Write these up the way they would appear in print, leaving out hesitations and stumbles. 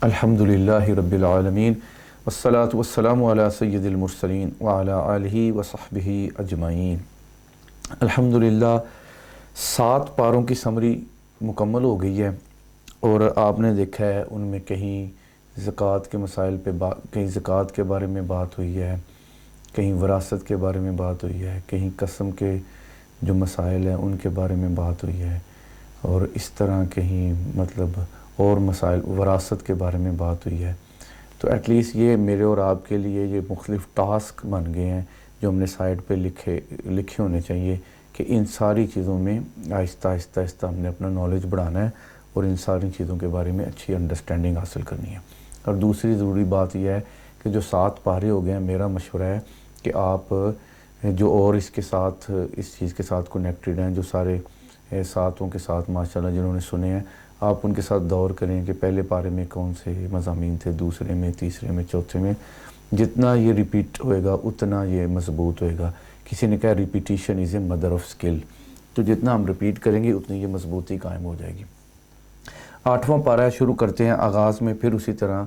الحمدللہ رب العالمین والصلاة والسلام علی سید المرسلین وعلی آلہ وصحبہ اجمعین۔ الحمدللہ 7 پاروں کی سمری مکمل ہو گئی ہے، اور آپ نے دیکھا ہے ان میں کہیں زکوٰۃ کے مسائل پہ کہیں زکوٰۃ کے بارے میں بات ہوئی ہے، کہیں وراثت کے بارے میں بات ہوئی ہے، کہیں قسم کے جو مسائل ہیں ان کے بارے میں بات ہوئی ہے، اور اس طرح کہیں اور مسائل وراثت کے بارے میں بات ہوئی ہے۔ تو ایٹ لیسٹ یہ میرے اور آپ کے لیے یہ مختلف ٹاسک بن گئے ہیں جو ہم نے سائٹ پہ لکھے ہونے چاہیے کہ ان ساری چیزوں میں آہستہ ہم نے اپنا نالج بڑھانا ہے اور ان ساری چیزوں کے بارے میں اچھی انڈرسٹینڈنگ حاصل کرنی ہے۔ اور دوسری ضروری بات یہ ہے کہ جو 7 پارے ہو گئے ہیں، میرا مشورہ ہے کہ آپ جو اور اس کے ساتھ اس چیز کے ساتھ کنیکٹڈ ہیں، جو سارے 7 کے ساتھ ماشاءاللہ جنہوں نے سنے ہیں، آپ ان کے ساتھ دور کریں کہ پہلے پارے میں کون سے مضامین تھے، دوسرے میں، تیسرے میں، چوتھے میں۔ جتنا یہ ریپیٹ ہوئے گا اتنا یہ مضبوط ہوئے گا۔ کسی نے کہا repetition is a mother of skill, تو جتنا ہم ریپیٹ کریں گے اتنی یہ مضبوطی قائم ہو جائے گی۔ 8واں پارہ شروع کرتے ہیں۔ آغاز میں پھر اسی طرح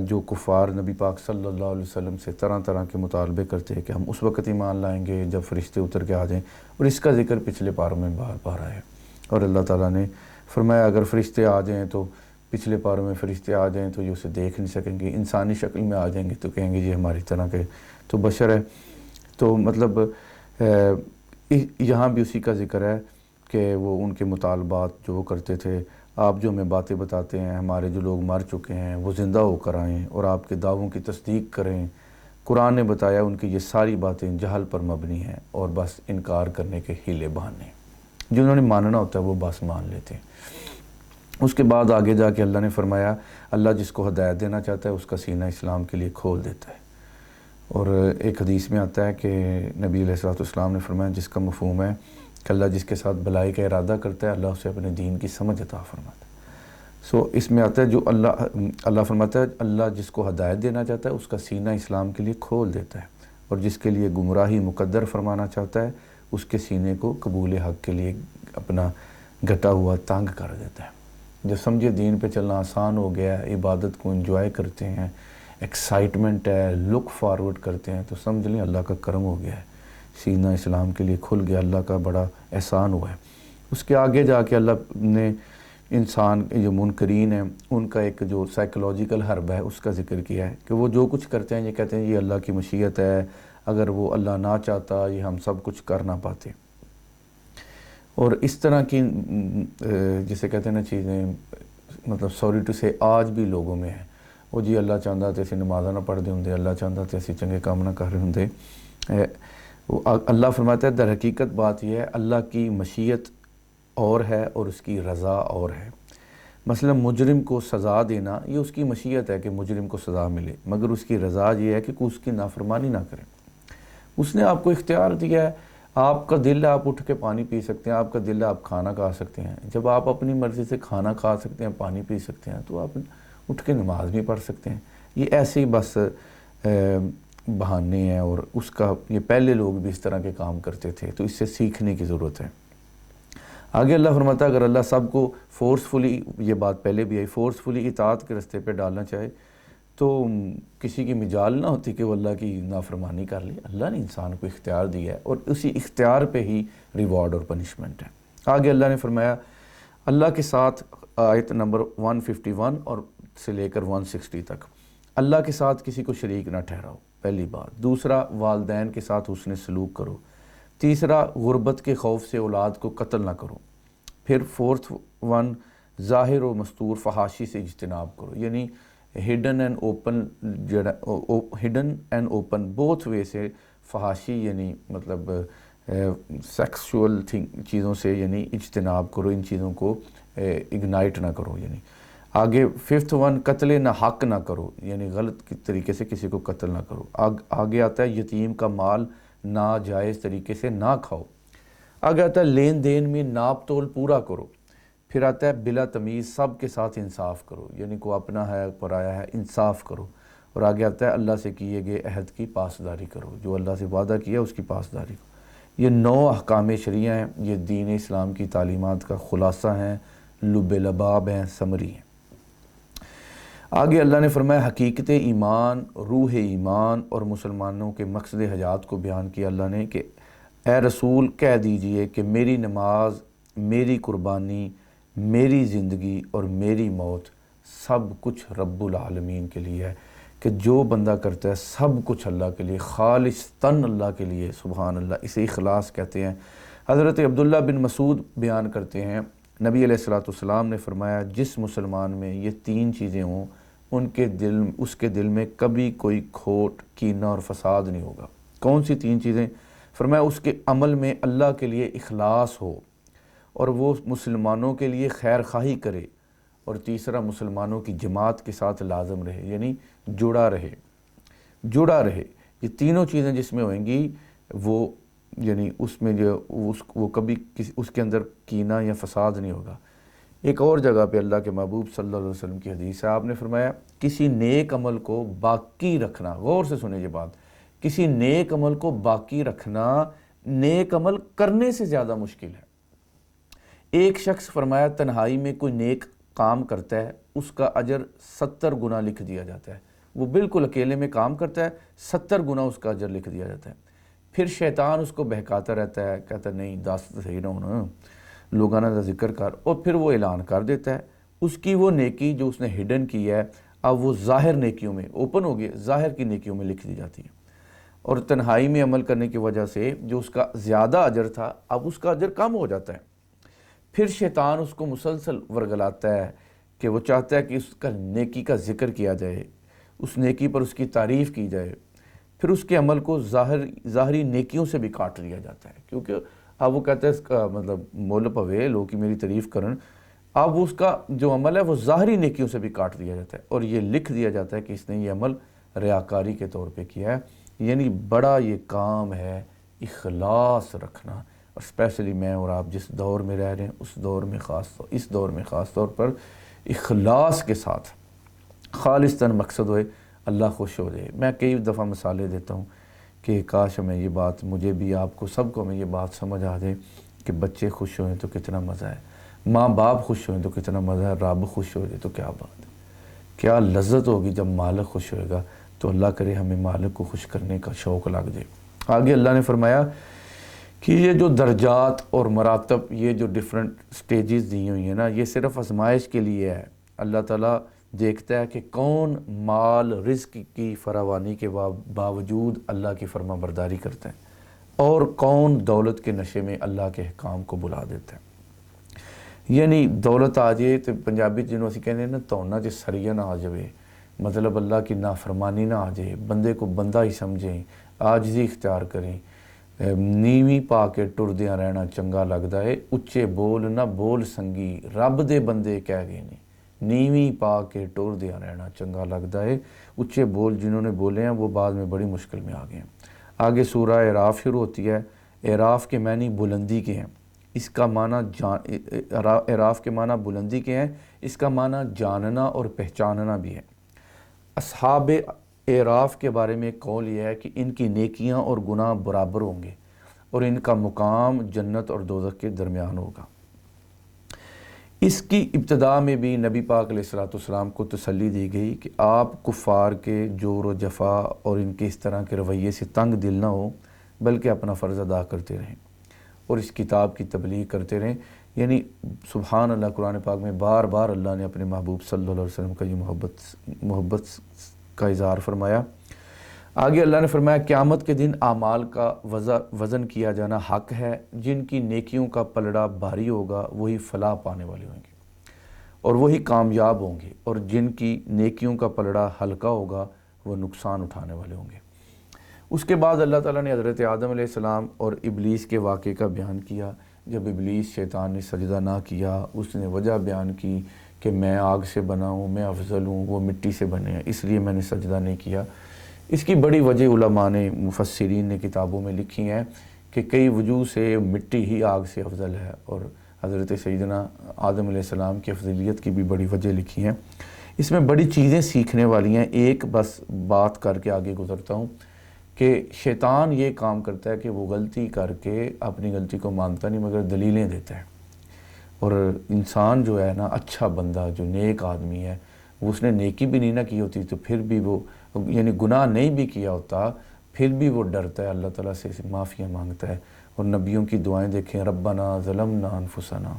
جو کفار نبی پاک صلی اللہ علیہ وسلم سے طرح کے مطالبے کرتے ہیں کہ ہم اس وقت ایمان لائیں گے جب فرشتے اتر کے آ جائیں، اور اس کا ذکر پچھلے پاروں میں بار بار آیا ہے۔ اور اللہ تعالیٰ نے فرمایا اگر فرشتے آ جائیں تو پچھلے پاروں میں فرشتے آ جائیں تو یہ اسے دیکھ نہیں سکیں گے، انسانی شکل میں آ جائیں گے تو کہیں گے یہ ہماری طرح کے تو بشر ہے۔ تو یہاں بھی اسی کا ذکر ہے کہ وہ ان کے مطالبات جو وہ کرتے تھے، آپ جو ہمیں باتیں بتاتے ہیں، ہمارے جو لوگ مر چکے ہیں وہ زندہ ہو کر آئیں اور آپ کے دعووں کی تصدیق کریں۔ قرآن نے بتایا ان کی یہ ساری باتیں جہل پر مبنی ہیں اور بس انکار کرنے کے ہیلے بہانے، جنہوں نے ماننا ہوتا ہے وہ بس مان لیتے ہیں۔ اس کے بعد آگے جا کے اللہ نے فرمایا اللہ جس کو ہدایت دینا چاہتا ہے اس کا سینہ اسلام کے لیے کھول دیتا ہے۔ اور ایک حدیث میں آتا ہے کہ نبی علیہ السلام نے فرمایا جس کا مفہوم ہے کہ اللہ جس کے ساتھ بھلائی کا ارادہ کرتا ہے اللہ اسے اپنے دین کی سمجھ عطا فرماتا ہے۔ اس میں آتا ہے جو اللہ فرماتا ہے اللہ جس کو ہدایت دینا چاہتا ہے اس کا سینہ اسلام کے لیے کھول دیتا ہے، اور جس کے لیے گمراہی مقدر فرمانا چاہتا ہے اس کے سینے کو قبول حق کے لیے اپنا گھٹا ہوا تنگ کر دیتا ہے۔ جب سمجھے دین پہ چلنا آسان ہو گیا ہے، عبادت کو انجوائے کرتے ہیں، ایکسائٹمنٹ ہے، لک فارورڈ کرتے ہیں، تو سمجھ لیں اللہ کا کرم ہو گیا ہے، سینہ اسلام کے لیے کھل گیا، اللہ کا بڑا احسان ہوا ہے۔ اس کے آگے جا کے اللہ نے انسان جو منکرین ہیں ان کا ایک جو سائیکولوجیکل حرب ہے اس کا ذکر کیا ہے کہ وہ جو کچھ کرتے ہیں یہ کہتے ہیں یہ اللہ کی مشیت ہے، اگر وہ اللہ نہ چاہتا یہ ہم سب کچھ کر نہ پاتے۔ اور اس طرح کی جسے کہتے ہیں نا چیزیں سوری ٹو سے آج بھی لوگوں میں ہے، وہ جی اللہ چاہتا تے اسی نمازاں نہ پڑھ دے ہوندے، اللہ چاہتا تے اسی چنگے کام نہ کر رہے ہوندے۔ اللہ فرماتا ہے در حقیقت بات یہ ہے اللہ کی مشیت اور ہے اور اس کی رضا اور ہے۔ مثلا مجرم کو سزا دینا یہ اس کی مشیت ہے کہ مجرم کو سزا ملے، مگر اس کی رضا یہ ہے کہ کوئی اس کی نافرمانی نہ کرے۔ اس نے آپ کو اختیار دیا ہے، آپ کا دل ہے آپ اٹھ کے پانی پی سکتے ہیں، آپ کا دل ہے آپ کھانا کھا سکتے ہیں۔ جب آپ اپنی مرضی سے کھانا کھا سکتے ہیں، پانی پی سکتے ہیں، تو آپ اٹھ کے نماز بھی پڑھ سکتے ہیں۔ یہ ایسے ہی بس بہانے ہیں، اور یہ پہلے لوگ بھی اس طرح کے کام کرتے تھے، تو اس سے سیکھنے کی ضرورت ہے۔ آگے اللہ فرماتا ہے اگر اللہ سب کو فورسفلی، یہ بات پہلے بھی آئی، فورسفلی اطاعت کے رستے پہ ڈالنا چاہے تو کسی کی مجال نہ ہوتی کہ وہ اللہ کی نافرمانی کر لے۔ اللہ نے انسان کو اختیار دیا ہے اور اسی اختیار پہ ہی ریوارڈ اور پنشمنٹ ہے۔ آگے اللہ نے فرمایا اللہ کے ساتھ، آیت نمبر 151 اور سے لے کر 160 تک، اللہ کے ساتھ کسی کو شریک نہ ٹھہراؤ، پہلی بات۔ دوسرا والدین کے ساتھ حسن سلوک کرو۔ تیسرا غربت کے خوف سے اولاد کو قتل نہ کرو۔ پھر 4 ظاہر و مستور فحاشی سے اجتناب کرو، یعنی hidden and open both way سے فحاشی، یعنی سیکسول چیزوں سے یعنی اجتناب کرو، ان چیزوں کو اگنائٹ نہ کرو۔ یعنی آگے 5 قتل نہ حق نہ کرو، یعنی غلط طریقے سے کسی کو قتل نہ کرو۔ آگے آتا ہے یتیم کا مال ناجائز طریقے سے نہ کھاؤ۔ آگے آتا ہے لین دین میں ناپ تول پورا کرو۔ پھر آتا ہے بلا تمیز سب کے ساتھ انصاف کرو، یعنی کو اپنا ہے پرایا ہے انصاف کرو۔ اور آگے آتا ہے اللہ سے کیے گئے عہد کی پاسداری کرو، جو اللہ سے وعدہ کیا اس کی پاسداری کرو۔ یہ 9 احکام شرعیہ ہیں، یہ دین اسلام کی تعلیمات کا خلاصہ ہیں، لب لباب ہیں، سمری ہیں۔ آگے اللہ نے فرمایا حقیقت ایمان، روح ایمان اور مسلمانوں کے مقصد حیات کو بیان کیا اللہ نے کہ اے رسول کہہ دیجئے کہ میری نماز، میری قربانی، میری زندگی اور میری موت سب کچھ رب العالمین کے لیے ہے، کہ جو بندہ کرتا ہے سب کچھ اللہ کے لیے، خالصتاً اللہ کے لیے، سبحان اللہ، اسے اخلاص کہتے ہیں۔ حضرت عبداللہ بن مسعود بیان کرتے ہیں نبی علیہ السلام نے فرمایا جس مسلمان میں یہ تین چیزیں ہوں اس کے دل میں کبھی کوئی کھوٹ، کینہ اور فساد نہیں ہوگا۔ کون سی تین چیزیں؟ فرمایا اس کے عمل میں اللہ کے لیے اخلاص ہو، اور وہ مسلمانوں کے لیے خیر خواہی کرے، اور تیسرا مسلمانوں کی جماعت کے ساتھ لازم رہے، یعنی جڑا رہے۔ یہ تینوں چیزیں جس میں ہوئیں گی وہ یعنی اس میں جو وہ کبھی اس کے اندر کینہ یا فساد نہیں ہوگا۔ ایک اور جگہ پہ اللہ کے محبوب صلی اللہ علیہ وسلم کی حدیث ہے، آپ نے فرمایا کسی نیک عمل کو باقی رکھنا، غور سے سنیں یہ بات، کسی نیک عمل کو باقی رکھنا نیک عمل کرنے سے زیادہ مشکل ہے۔ ایک شخص فرمایا تنہائی میں کوئی نیک کام کرتا ہے، اس کا اجر 70 گنا لکھ دیا جاتا ہے۔ وہ بالکل اکیلے میں کام کرتا ہے، 70 گنا اس کا اجر لکھ دیا جاتا ہے۔ پھر شیطان اس کو بہکاتا رہتا ہے، کہتا ہے نہیں دس صحیح نہ ہونا، لوگانہ دا ذکر کر، اور پھر وہ اعلان کر دیتا ہے اس کی وہ نیکی جو اس نے ہڈن کی ہے، اب وہ ظاہر نیکیوں میں اوپن ہو گئی، ظاہر کی نیکیوں میں لکھ دی جاتی ہے، اور تنہائی میں عمل کرنے کی وجہ سے جو اس کا زیادہ اجر تھا اب اس کا اجر کم ہو جاتا ہے۔ پھر شیطان اس کو مسلسل ورگلاتا ہے کہ وہ چاہتا ہے کہ اس کا نیکی کا ذکر کیا جائے، اس نیکی پر اس کی تعریف کی جائے، پھر اس کے عمل کو ظاہری نیکیوں سے بھی کاٹ لیا جاتا ہے، کیونکہ اب وہ کہتا ہے اس کا مطلب مول پوے لوگ کی میری تعریف کرن، اب اس کا جو عمل ہے وہ ظاہری نیکیوں سے بھی کاٹ دیا جاتا ہے، اور یہ لکھ دیا جاتا ہے کہ اس نے یہ عمل ریاکاری کے طور پہ کیا ہے۔ یعنی بڑا یہ کام ہے اخلاص رکھنا، اور اسپیشلی میں اور آپ جس دور میں رہ رہے ہیں اس دور میں خاص طور پر اخلاص کے ساتھ خالصتاً مقصد ہوئے اللہ خوش ہو جائے۔ میں کئی دفعہ مثالیں دیتا ہوں کہ کاش ہمیں یہ بات، مجھے بھی، آپ کو، سب کو ہمیں یہ بات سمجھ آ جائے کہ بچے خوش ہوئیں تو کتنا مزہ ہے، ماں باپ خوش ہوئیں تو کتنا مزہ ہے، رب خوش ہو جائے تو کیا بات ہے، کیا لذت ہوگی جب مالک خوش ہوئے گا۔ تو اللہ کرے ہمیں مالک کو خوش کرنے کا شوق لگ جائے۔ آگے اللہ نے فرمایا کہ یہ جو درجات اور مراتب، یہ جو ڈیفرنٹ سٹیجز دی ہوئی ہیں نا، یہ صرف آزمائش کے لیے ہے۔ اللہ تعالیٰ دیکھتا ہے کہ کون مال رزق کی فراوانی کے باوجود اللہ کی فرما برداری کرتا ہے، اور کون دولت کے نشے میں اللہ کے احکام کو بلا دیتا ہے۔ یعنی دولت آ جائے تو پنجابی جنہوں اسی کہنے نا تونا چ سریا نہ آ جائے، مطلب اللہ کی نافرمانی نہ آ جائے، بندے کو بندہ ہی سمجھیں، عاجزی اختیار کریں، نیوی پا کے ٹردیاں رہنا چنگا لگدا ہے، اچے بول نہ بول سنگی، رب دے بندے کہہ گئے نے، نیوی پا کے ٹردیاں رہنا چنگا لگدا ہے۔ اچے بول جنہوں نے بولے ہیں وہ بعد میں بڑی مشکل میں آ گئے ہیں۔ آگے سورہ اعراف شروع ہوتی ہے۔ اعراف کے معنی بلندی کے ہیں، اس کا معنی اعراف کے معنی بلندی کے ہیں، اس کا معنی جاننا اور پہچاننا بھی ہے۔ اصحاب اعراف کے بارے میں قول یہ ہے کہ ان کی نیکیاں اور گناہ برابر ہوں گے، اور ان کا مقام جنت اور دوزخ کے درمیان ہوگا۔ اس کی ابتدا میں بھی نبی پاک علیہ السلام کو تسلی دی گئی کہ آپ کفار کے جور و جفا اور ان کے اس طرح کے رویے سے تنگ دل نہ ہو، بلکہ اپنا فرض ادا کرتے رہیں اور اس کتاب کی تبلیغ کرتے رہیں۔ یعنی سبحان اللہ، قرآن پاک میں بار بار اللہ نے اپنے محبوب صلی اللہ علیہ وسلم کا یہ محبت کا اظہار فرمایا۔ آگے اللہ نے فرمایا قیامت کے دن اعمال کا وزن کیا جانا حق ہے، جن کی نیکیوں کا پلڑا بھاری ہوگا وہی فلاح پانے والے ہوں گے اور وہی کامیاب ہوں گے، اور جن کی نیکیوں کا پلڑا ہلکا ہوگا وہ نقصان اٹھانے والے ہوں گے۔ اس کے بعد اللہ تعالیٰ نے حضرت آدم علیہ السلام اور ابلیس کے واقعے کا بیان کیا۔ جب ابلیس شیطان نے سجدہ نہ کیا، اس نے وجہ بیان کی کہ میں آگ سے بنا ہوں، میں افضل ہوں، وہ مٹی سے بنے ہیں، اس لیے میں نے سجدہ نہیں کیا۔ اس کی بڑی وجہ علماء نے، مفسرین نے کتابوں میں لکھی ہیں کہ کئی وجوہ سے مٹی ہی آگ سے افضل ہے، اور حضرت سیدنا آدم علیہ السلام کی افضلیت کی بھی بڑی وجہ لکھی ہیں۔ اس میں بڑی چیزیں سیکھنے والی ہیں۔ ایک بس بات کر کے آگے گزرتا ہوں کہ شیطان یہ کام کرتا ہے کہ وہ غلطی کر کے اپنی غلطی کو مانتا نہیں مگر دلیلیں دیتا ہے، اور انسان جو ہے نا، اچھا بندہ جو نیک آدمی ہے، وہ اس نے نیکی بھی نہیں نہ کی ہوتی تو پھر بھی وہ یعنی گناہ نہیں بھی کیا ہوتا پھر بھی وہ ڈرتا ہے اللہ تعالیٰ سے معافیاں مانگتا ہے۔ اور نبیوں کی دعائیں دیکھیں، ربنا ظلمنا انفسنا،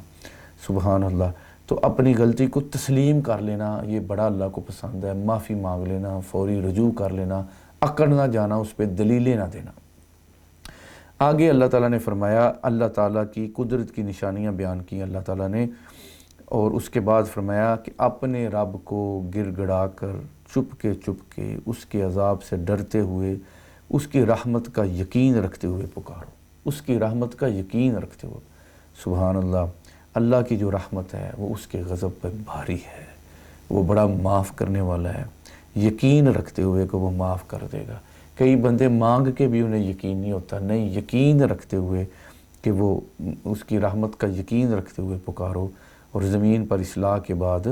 سبحان اللہ۔ تو اپنی غلطی کو تسلیم کر لینا یہ بڑا اللہ کو پسند ہے، معافی مانگ لینا، فوری رجوع کر لینا، اکڑ نہ جانا، اس پہ دلیلیں نہ دینا۔ آگے اللہ تعالیٰ نے فرمایا، اللہ تعالیٰ کی قدرت کی نشانیاں بیان کی اللہ تعالیٰ نے، اور اس کے بعد فرمایا کہ اپنے رب کو گر گڑا کر چپ کے اس کے عذاب سے ڈرتے ہوئے، اس کی رحمت کا یقین رکھتے ہوئے پکارو، اس کی رحمت کا یقین رکھتے ہوئے۔ سبحان اللہ، اللہ کی جو رحمت ہے وہ اس کے غضب پر بھاری ہے، وہ بڑا معاف کرنے والا ہے، یقین رکھتے ہوئے کہ وہ معاف کر دے گا۔ کئی بندے مانگ کے بھی انہیں یقین نہیں ہوتا، نہیں، یقین رکھتے ہوئے کہ وہ اس کی رحمت کا یقین رکھتے ہوئے پکارو، اور زمین پر اصلاح کے بعد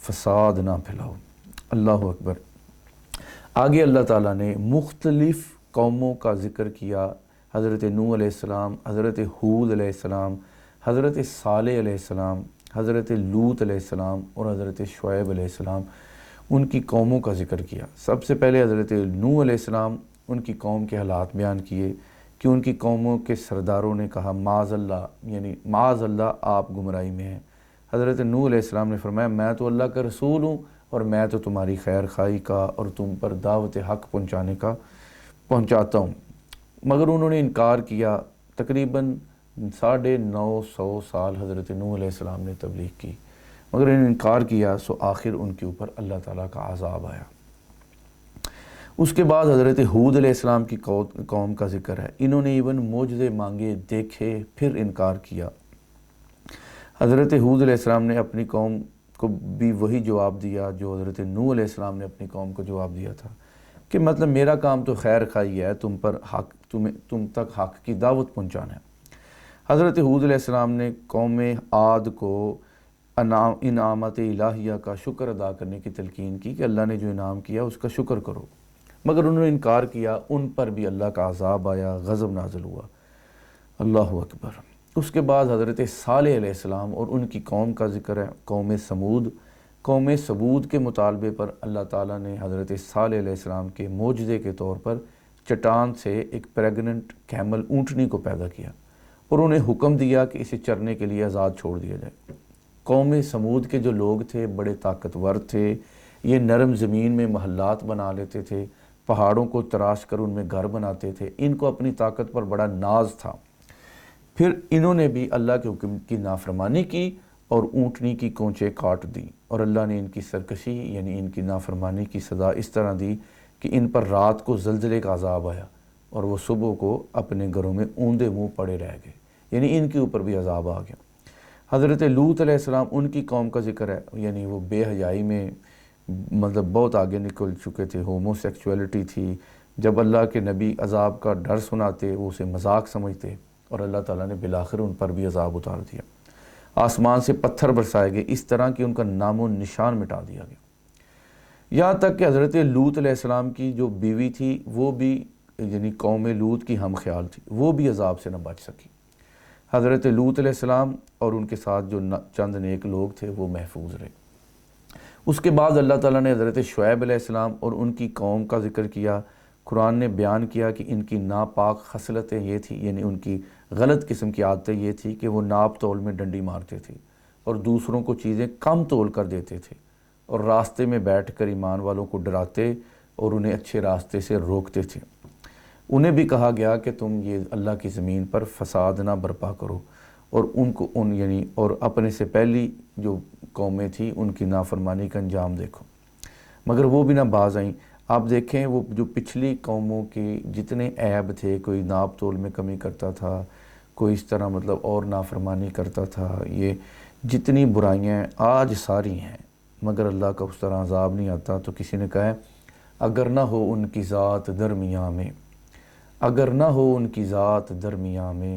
فساد نہ پھیلاؤ۔ اللہ اکبر۔ آگے اللہ تعالیٰ نے مختلف قوموں کا ذکر کیا، حضرت نوح علیہ السلام، حضرت ہود علیہ السلام، حضرت صالح علیہ السلام، حضرت لوط علیہ السلام اور حضرت شعیب علیہ السلام، ان کی قوموں کا ذکر کیا۔ سب سے پہلے حضرت نوح علیہ السلام، ان کی قوم کے حالات بیان کیے کہ ان کی قوموں کے سرداروں نے کہا معاذ اللہ، یعنی معاذ اللہ آپ گمراہی میں ہیں۔ حضرت نوح علیہ السلام نے فرمایا میں تو اللہ کا رسول ہوں اور میں تو تمہاری خیر خواہی کا اور تم پر دعوت حق پہنچاتا ہوں، مگر انہوں نے انکار کیا۔ تقریباً 950 سال حضرت نوح علیہ السلام نے تبلیغ کی، مگر انہوں نے انکار کیا، سو آخر ان کے اوپر اللہ تعالیٰ کا عذاب آیا۔ اس کے بعد حضرت ہود علیہ السلام کی قوم کا ذکر ہے، انہوں نے ایون معجزے مانگے، دیکھے، پھر انکار کیا۔ حضرت ہود علیہ السلام نے اپنی قوم کو بھی وہی جواب دیا جو حضرت نوح علیہ السلام نے اپنی قوم کو جواب دیا تھا، کہ مطلب میرا کام تو خیر خواہی ہے، تم تک حق کی دعوت پہنچانا ہے۔ حضرت ہود علیہ السلام نے قوم عاد کو انعامات الہیہ کا شکر ادا کرنے کی تلقین کی کہ اللہ نے جو انعام کیا اس کا شکر کرو، مگر انہوں نے انکار کیا، ان پر بھی اللہ کا عذاب آیا، غضب نازل ہوا۔ اللہ اکبر۔ اس کے بعد حضرت صالح علیہ السلام اور ان کی قوم کا ذکر ہے، قوم سمود کے مطالبے پر اللہ تعالیٰ نے حضرت صالح علیہ السلام کے معجزے کے طور پر چٹان سے ایک پریگننٹ کیمل اونٹنی کو پیدا کیا اور انہیں حکم دیا کہ اسے چرنے کے لیے آزاد چھوڑ دیا جائے۔ قوم سمود کے جو لوگ تھے بڑے طاقتور تھے، یہ نرم زمین میں محلات بنا لیتے تھے، پہاڑوں کو تراش کر ان میں گھر بناتے تھے، ان کو اپنی طاقت پر بڑا ناز تھا۔ پھر انہوں نے بھی اللہ کے حکم کی نافرمانی کی اور اونٹنی کی کونچیں کاٹ دیں، اور اللہ نے ان کی سرکشی یعنی ان کی نافرمانی کی سزا اس طرح دی کہ ان پر رات کو زلزلے کا عذاب آیا اور وہ صبح کو اپنے گھروں میں اوندے منہ پڑے رہ گئے، یعنی ان کے اوپر بھی عذاب آ گیا۔ حضرت لوط علیہ السلام، ان کی قوم کا ذکر ہے، یعنی وہ بے حیائی میں مطلب بہت آگے نکل چکے تھے، ہومو سیکچولیٹی تھی۔ جب اللہ کے نبی عذاب کا ڈر سناتے وہ اسے مذاق سمجھتے، اور اللہ تعالیٰ نے بالآخر ان پر بھی عذاب اتار دیا، آسمان سے پتھر برسائے گئے، اس طرح کہ ان کا نام و نشان مٹا دیا گیا۔ یہاں تک کہ حضرت لوط علیہ السلام کی جو بیوی تھی وہ بھی یعنی قوم لوط کی ہم خیال تھی، وہ بھی عذاب سے نہ بچ سکی۔ حضرت لوط علیہ السلام اور ان کے ساتھ جو چند نیک لوگ تھے وہ محفوظ رہے۔ اس کے بعد اللہ تعالیٰ نے حضرت شعیب علیہ السلام اور ان کی قوم کا ذکر کیا۔ قرآن نے بیان کیا کہ ان کی ناپاک خصلتیں یہ تھی، یعنی ان کی غلط قسم کی عادتیں یہ تھی کہ وہ ناپ تول میں ڈنڈی مارتے تھے اور دوسروں کو چیزیں کم تول کر دیتے تھے، اور راستے میں بیٹھ کر ایمان والوں کو ڈراتے اور انہیں اچھے راستے سے روکتے تھے۔ انہیں بھی کہا گیا کہ تم یہ اللہ کی زمین پر فساد نہ برپا کرو، اور اور اپنے سے پہلی جو قومیں تھیں ان کی نافرمانی کا انجام دیکھو، مگر وہ بھی نہ باز آئیں۔ آپ دیکھیں وہ جو پچھلی قوموں کے جتنے عیب تھے، کوئی ناپ تول میں کمی کرتا تھا، کوئی اس طرح مطلب اور نافرمانی کرتا تھا، یہ جتنی برائیاں آج ساری ہیں، مگر اللہ کا اس طرح عذاب نہیں آتا۔ تو کسی نے کہا ہے اگر نہ ہو ان کی ذات درمیاں میں، اگر نہ ہو ان کی ذات درمیاں میں،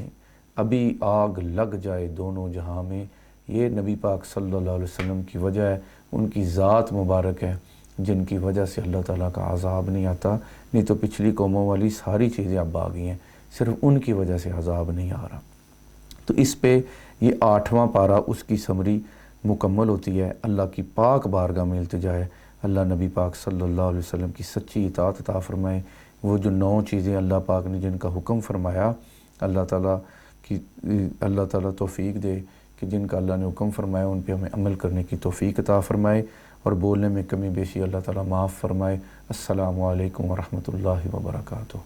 ابھی آگ لگ جائے دونوں جہاں میں۔ یہ نبی پاک صلی اللہ علیہ وسلم کی وجہ ہے، ان کی ذات مبارک ہے جن کی وجہ سے اللہ تعالیٰ کا عذاب نہیں آتا، نہیں تو پچھلی قوموں والی ساری چیزیں اب آ گئی ہیں، صرف ان کی وجہ سے عذاب نہیں آ رہا۔ تو اس پہ یہ 8واں پارہ اس کی سمری مکمل ہوتی ہے اللہ کی پاک بارگاہ میں التجا ہے، اللہ نبی پاک صلی اللہ علیہ وسلم کی سچی اطاعت عطا فرمائے۔ وہ جو 9 چیزیں اللہ پاک نے جن کا حکم فرمایا، اللہ تعالیٰ توفیق دے کہ جن کا اللہ نے حکم فرمایا ان پہ ہمیں عمل کرنے کی توفیق عطا فرمائے، اور بولنے میں کمی بیشی اللہ تعالیٰ معاف فرمائے۔ السلام علیکم ورحمۃ اللہ وبرکاتہ۔